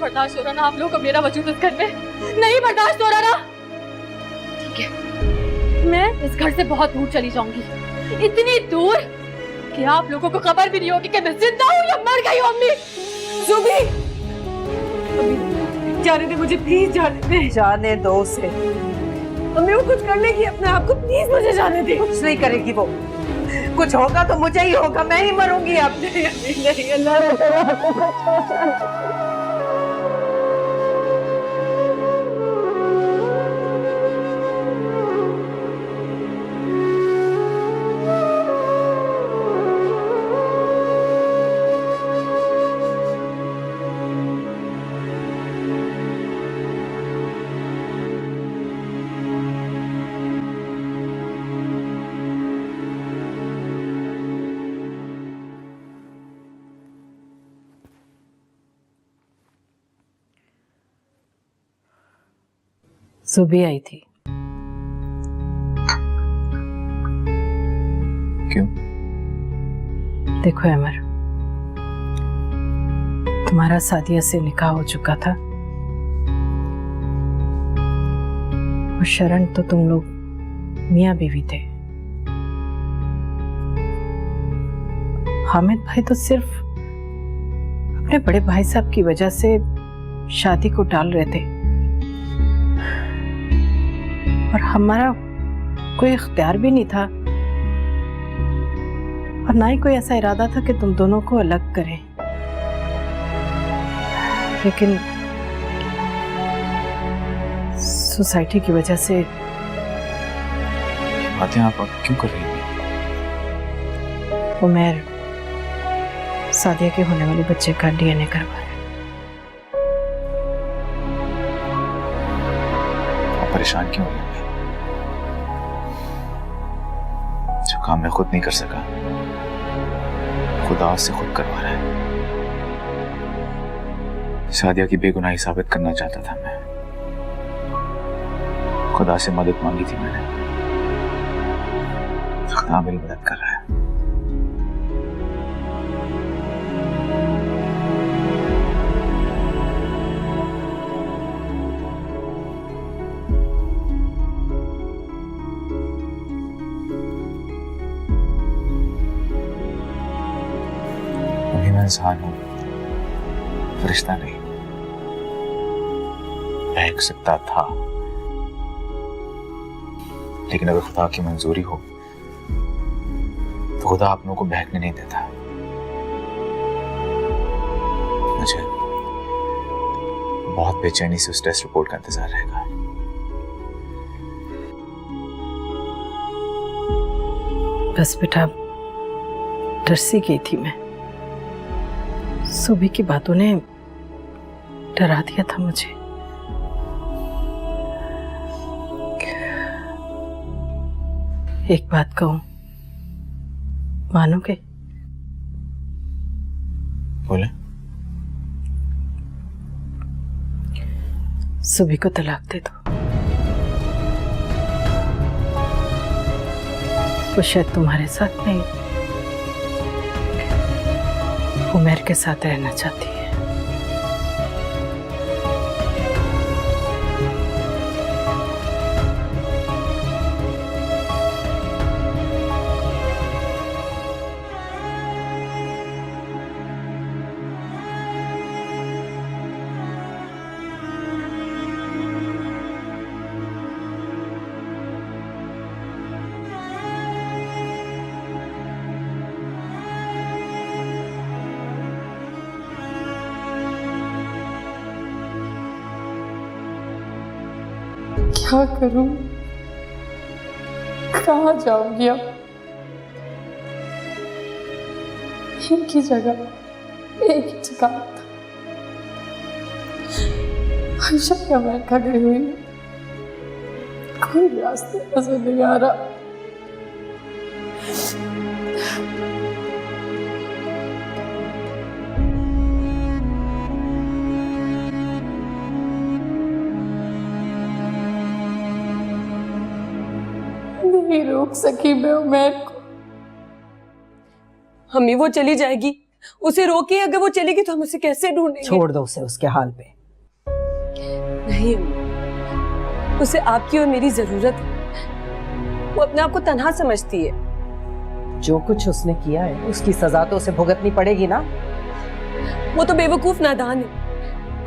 बर्दाश्त हो रहा ना आप लोगों को मेरा वजूद इस घर में, नहीं बर्दाश्त हो रहा ना। ठीक है, मैं इस घर से बहुत दूर चली जाऊंगी, इतनी दूर कि आप लोगों को खबर भी नहीं होगी कि मैं जिंदा हूँ या मर गई हूँ। अम्मी, जुबी, जाने दे मुझे, प्लीज जाने दे। जाने दो उसे। अम्मी वो कुछ कर लेगी अपने आप को, प्लीज मुझे जाने दे। कुछ नहीं करेगी वो, कुछ होगा तो मुझे ही होगा, मैं ही मरूंगी अब। नहीं अल्लाह। सुबह आई थी। क्यों? देखो अमर, तुम्हारा सादिया से निकाह हो चुका था और शरण तो तुम लोग मियां बीवी थे। हामिद भाई तो सिर्फ अपने बड़े भाई साहब की वजह से शादी को टाल रहे थे और हमारा कोई इख्तियार भी नहीं था और ना ही कोई ऐसा इरादा था कि तुम दोनों को अलग करें। लेकिन सोसाइटी की वजह से बातें आप अब क्यों कर रही हैं? उमर सादिया के होने वाले बच्चे का डीएनए करवा रहे। आप परेशान क्यों हो रही हैं? जो काम मैं खुद नहीं कर सका, खुदा से खुद करवा रहा है। सादिया की बेगुनाही साबित करना चाहता था मैं, खुदा से मदद मांगी थी मैंने, खुदा मेरी मदद कर रहा है। मैं इंसान हूं, फरिश्ता नहीं। बहक सकता था, लेकिन अगर खुदा की मंजूरी हो तो खुदा अपनों को बहकने नहीं देता। मुझे बहुत बेचैनी से उस टेस्ट रिपोर्ट का इंतजार रहेगा। बस बेटा, डर सी गई थी मैं। सुबह की बातों ने डरा दिया था मुझे। एक बात कहूं, मानोगे? बोले। सुबह को तलाक दे दो। वो शायद तुम्हारे साथ नहीं, उमर के साथ रहना चाहती है। क्या करूं, कहाँ जाऊंगी अब? एक ही जगह, एक ही ठिकाना था। आयशा के अमेरिका गई हुई है, कोई रास्ते नजर नहीं आ रहा। नहीं रोक सकी मैं उमर को। हमें वो चली जाएगी, उसे रोके। अगर वो चलेगी तो हम उसे कैसे ढूंढेंगे? छोड़ दो उसे उसके हाल पे। नहीं अम्मी, उसे आपकी और मेरी जरूरत है। वो अपने आप को तन्हा समझती है। जो कुछ उसने किया है उसकी सजा तो उसे भुगतनी पड़ेगी ना। वो तो बेवकूफ नादान है,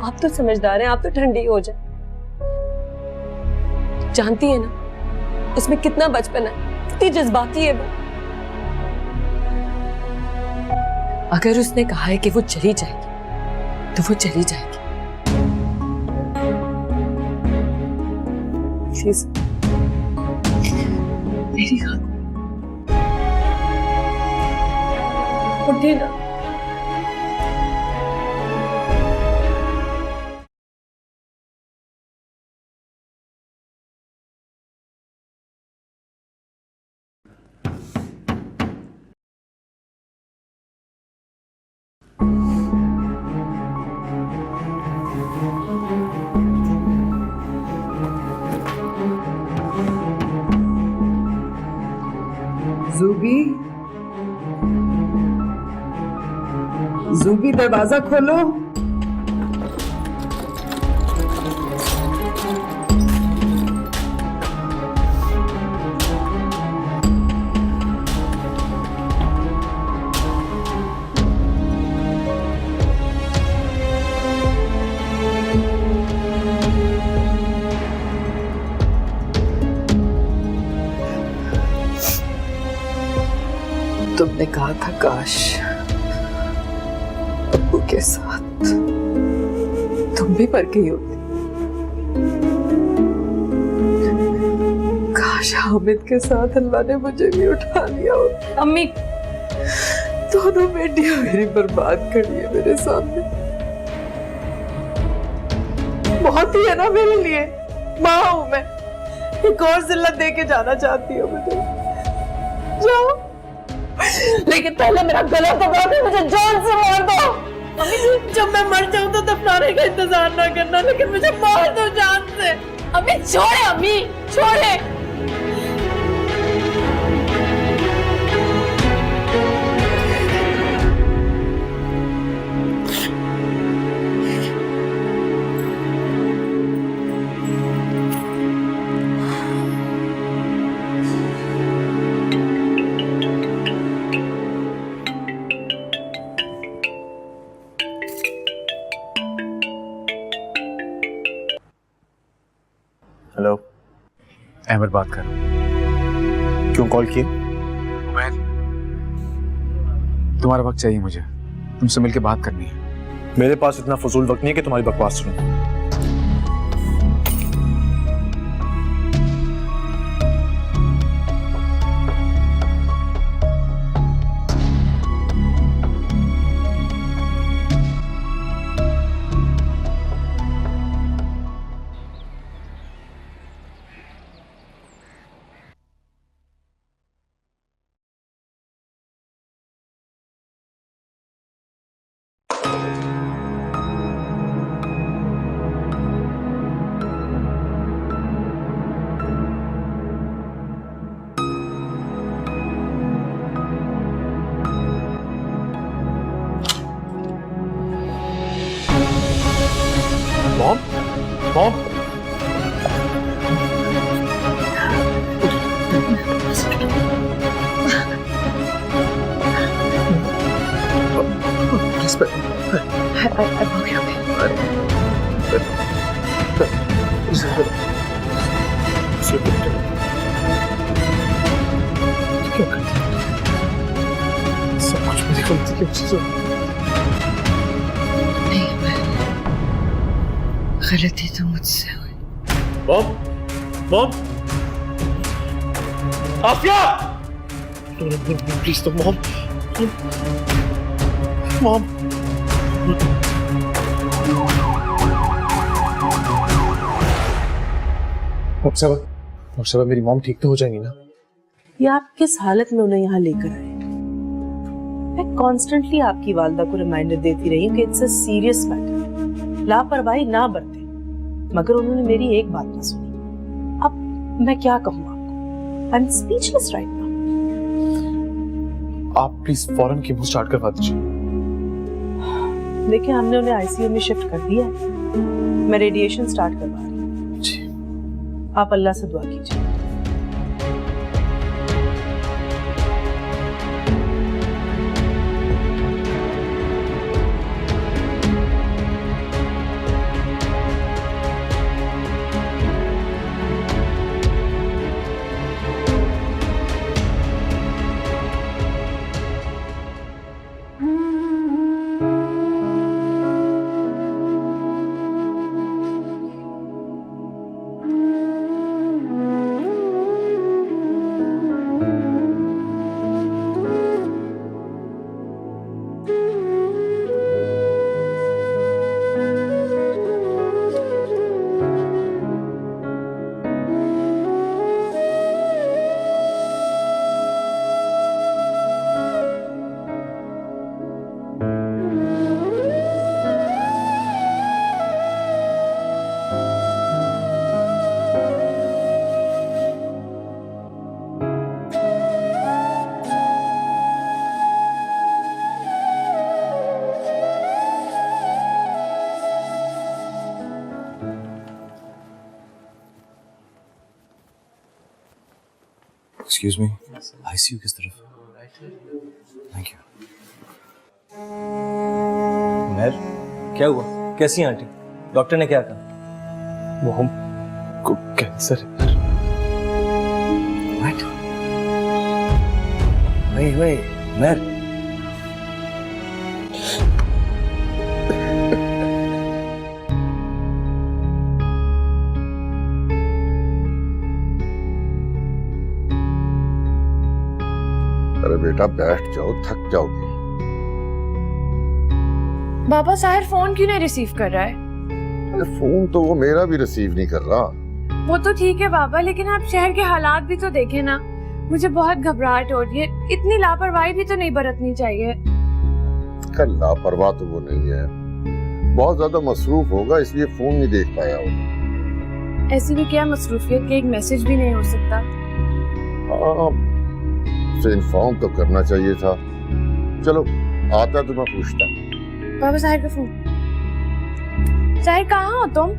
आप तो समझदार हैं, आप तो ठंडी हो जाए। जानती है ना उसमें कितना बचपन है, कितनी जज्बाती है वो। अगर उसने कहा है कि वो चली जाएगी तो वो चली जाएगी। प्लीज मेरी खातिर उठिए ना। ज़ूबी, ज़ूबी दरवाजा खोलो। तुमने कहा था काश अब्बू के साथ तुम भी मर गई होती। काश हामिद के साथ अल्लाह ने मुझे भी उठा लिया होता। अम्मी दोनों बेटियां मेरी बर्बाद खड़ी है मेरे सामने। बहुत ही है ना मेरे लिए, माँ हूं मैं। एक और जिल्लत दे के जाना चाहती हूँ मुझे। जाओ, लेकिन पहले मेरा गला दबा के मुझे जान से मार दो। जब मैं मर जाऊं तो दफनाने का इंतजार ना करना, लेकिन मुझे मार दो जान से। अम्मी छोड़े, अम्मी छोड़े। हेलो, अहमद बात कर रहा हूँ। क्यों कॉल किए? तुम्हारा वक्त चाहिए मुझे, तुमसे मिलके बात करनी है। मेरे पास इतना फजूल वक्त नहीं है कि तुम्हारी बकवास सुनूं। मॉम, मॉम, सब कुछ मेरी गलती की वजह से। गलती तो मुझसे हुई। Mom, mom, Afiya! प्लीज तो मॉम, मॉम। मेरी मॉम ठीक तो हो जाएंगी ना? ये आप किस हालत में उन्हें यहाँ लेकर आए? मैं कॉन्स्टेंटली आपकी वालदा को रिमाइंडर देती रही हूँ कि इट्स अ सीरियस मैटर, लापरवाही ना बरतें, मगर उन्होंने मेरी एक बात ना सुनी। अब मैं क्या कहूँ आपको? I am speechless right now. आप प्लीज फौरन कीमो स्टार्ट करवा दीजिए। देखिए, हमने उन्हें आईसीयू में शिफ्ट कर दिया है। मैं रेडिएशन स्टार्ट करवा रही हूँ। जी। आप अल्लाह से दुआ कीजिए। एक्सक्यूज मी, आईसीयू किस तरफ? Thank you. महर, क्या हुआ? कैसी हैं आंटी? डॉक्टर ने क्या कहा? मॉम को कैंसर है। What? Wait, महर। अरे बेटा बैठ जाओ, थक जाओगी। बाबा साहिर फोन क्यों नहीं रिसीव कर रहा है? अरे फोन तो वो मेरा भी रिसीव नहीं कर रहा। वो तो ठीक है बाबा, लेकिन आप शहर के हालात भी तो देखें ना। मुझे बहुत घबराहट हो रही है। इतनी लापरवाही भी तो नहीं बरतनी चाहिए। कल लापरवाह तो वो नहीं है, बहुत ज्यादा मसरूफ होगा इसलिए फोन नहीं देख पाया होगा। ऐसी भी क्या मसरूफियत कि एक मैसेज भी नहीं हो सकता? हाँ, उसे इन्फॉर्म तो करना चाहिए था। चलो आता तो मैं पूछता। बाबा साहिर का फोन। साहिर कहाँ हो तुम?